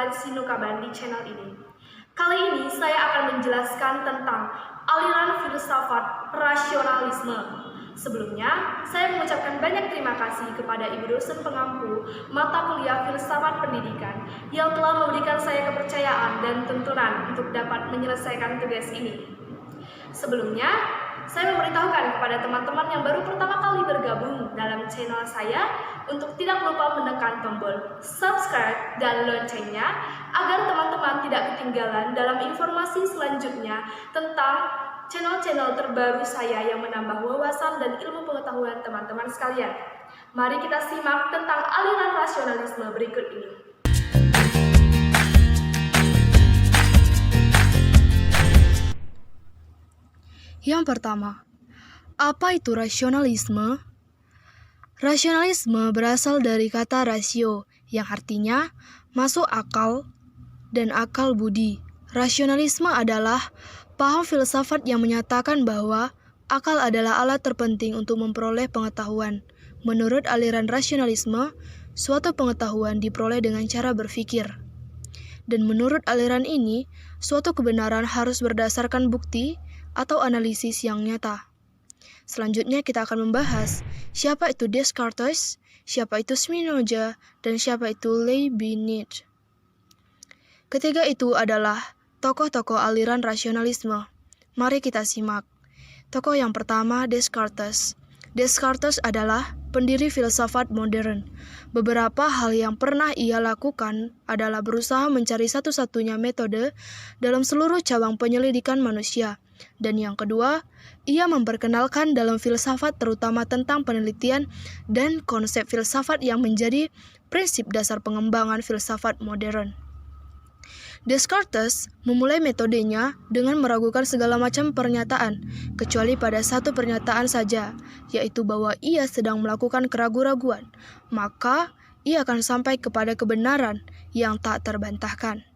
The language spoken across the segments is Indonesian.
dengan Sinukaban di channel ini. Kali ini saya akan menjelaskan tentang aliran filsafat rasionalisme. Sebelumnya, saya mengucapkan banyak terima kasih kepada Ibu dosen pengampu mata kuliah filsafat pendidikan yang telah memberikan saya kepercayaan dan tuntunan untuk dapat menyelesaikan tugas ini. Sebelumnya, saya memberitahukan kepada teman-teman yang baru pertama kali bergabung dalam channel saya untuk tidak lupa menekan tombol subscribe dan loncengnya agar teman-teman tidak ketinggalan dalam informasi selanjutnya tentang channel-channel terbaru saya yang menambah wawasan dan ilmu pengetahuan teman-teman sekalian. Mari kita simak tentang aliran rasionalisme berikut ini. Yang pertama, apa itu rasionalisme? Rasionalisme berasal dari kata rasio, yang artinya masuk akal dan akal budi. Rasionalisme adalah paham filsafat yang menyatakan bahwa akal adalah alat terpenting untuk memperoleh pengetahuan. Menurut aliran rasionalisme, suatu pengetahuan diperoleh dengan cara berpikir. Dan menurut aliran ini, suatu kebenaran harus berdasarkan bukti atau analisis yang nyata. Selanjutnya kita akan membahas siapa itu Descartes, siapa itu Spinoza, dan siapa itu Leibniz. Ketiga itu adalah tokoh-tokoh aliran rasionalisme. Mari kita simak. Tokoh yang pertama, Descartes. Descartes adalah pendiri filsafat modern. Beberapa hal yang pernah ia lakukan adalah berusaha mencari satu-satunya metode dalam seluruh cabang penyelidikan manusia. Dan yang kedua, ia memperkenalkan dalam filsafat terutama tentang penelitian dan konsep filsafat yang menjadi prinsip dasar pengembangan filsafat modern. Descartes memulai metodenya dengan meragukan segala macam pernyataan, kecuali pada satu pernyataan saja, yaitu bahwa ia sedang melakukan keraguan-raguan. Maka, ia akan sampai kepada kebenaran yang tak terbantahkan.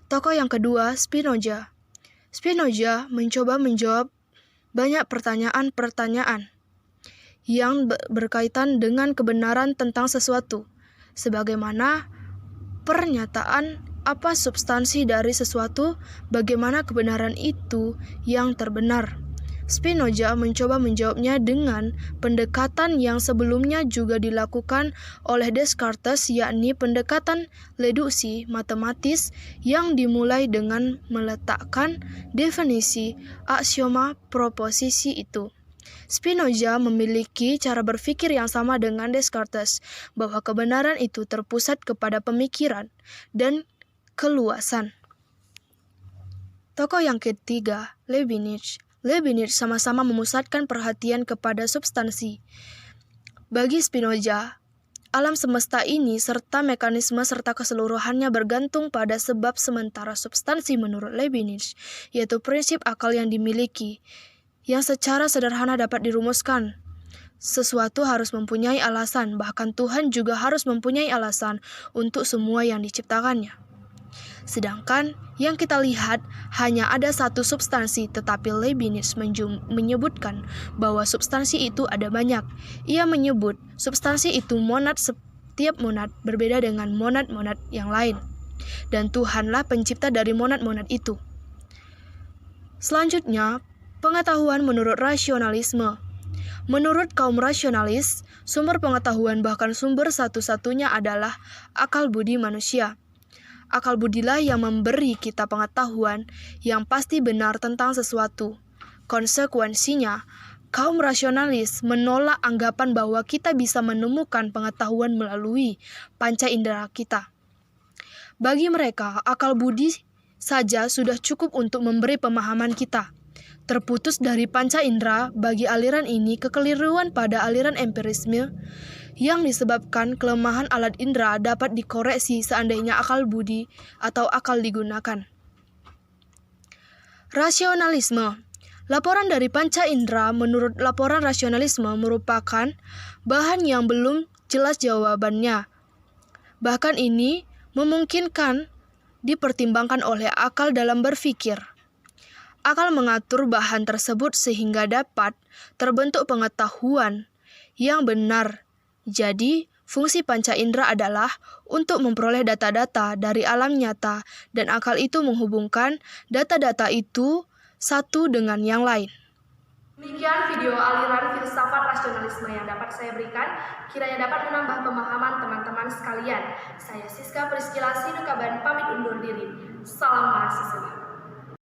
Tokoh yang kedua, Spinoza. Spinoza mencoba menjawab banyak pertanyaan-pertanyaan yang berkaitan dengan kebenaran tentang sesuatu, sebagaimana pernyataan apa substansi dari sesuatu, bagaimana kebenaran itu yang terbenar. Spinoza mencoba menjawabnya dengan pendekatan yang sebelumnya juga dilakukan oleh Descartes, yakni pendekatan deduksi matematis yang dimulai dengan meletakkan definisi aksioma proposisi itu. Spinoza memiliki cara berpikir yang sama dengan Descartes, bahwa kebenaran itu terpusat kepada pemikiran dan keluasan. Tokoh yang ketiga, Leibniz. Leibniz sama-sama memusatkan perhatian kepada substansi. Bagi Spinoza, alam semesta ini serta mekanisme serta keseluruhannya bergantung pada sebab sementara substansi menurut Leibniz, yaitu prinsip akal yang dimiliki, yang secara sederhana dapat dirumuskan. Sesuatu harus mempunyai alasan, bahkan Tuhan juga harus mempunyai alasan untuk semua yang diciptakannya. Sedangkan yang kita lihat hanya ada satu substansi, tetapi Leibniz menyebutkan bahwa substansi itu ada banyak. Ia menyebut substansi itu monad, setiap monad berbeda dengan monad-monad yang lain. Dan Tuhanlah pencipta dari monad-monad itu. Selanjutnya, pengetahuan menurut rasionalisme. Menurut kaum rasionalis, sumber pengetahuan bahkan sumber satu-satunya adalah akal budi manusia. Akal budilah yang memberi kita pengetahuan yang pasti benar tentang sesuatu. Konsekuensinya, kaum rasionalis menolak anggapan bahwa kita bisa menemukan pengetahuan melalui panca indera kita. Bagi mereka, akal budi saja sudah cukup untuk memberi pemahaman kita. Terputus dari panca indera, bagi aliran ini kekeliruan pada aliran empirisme yang disebabkan kelemahan alat indera dapat dikoreksi seandainya akal budi atau akal digunakan. Rasionalisme. Laporan dari panca indera menurut laporan rasionalisme merupakan bahan yang belum jelas jawabannya. Bahkan ini memungkinkan dipertimbangkan oleh akal dalam berpikir. Akal mengatur bahan tersebut sehingga dapat terbentuk pengetahuan yang benar. Jadi, Fungsi panca indera adalah untuk memperoleh data-data dari alam nyata dan akal itu menghubungkan data-data itu satu dengan yang lain. Demikian video aliran filsafat rasionalisme yang dapat saya berikan, kiranya dapat menambah pemahaman teman-teman sekalian. Saya Siska Priscila Sinukaban pamit undur diri. Salam mahasiswa.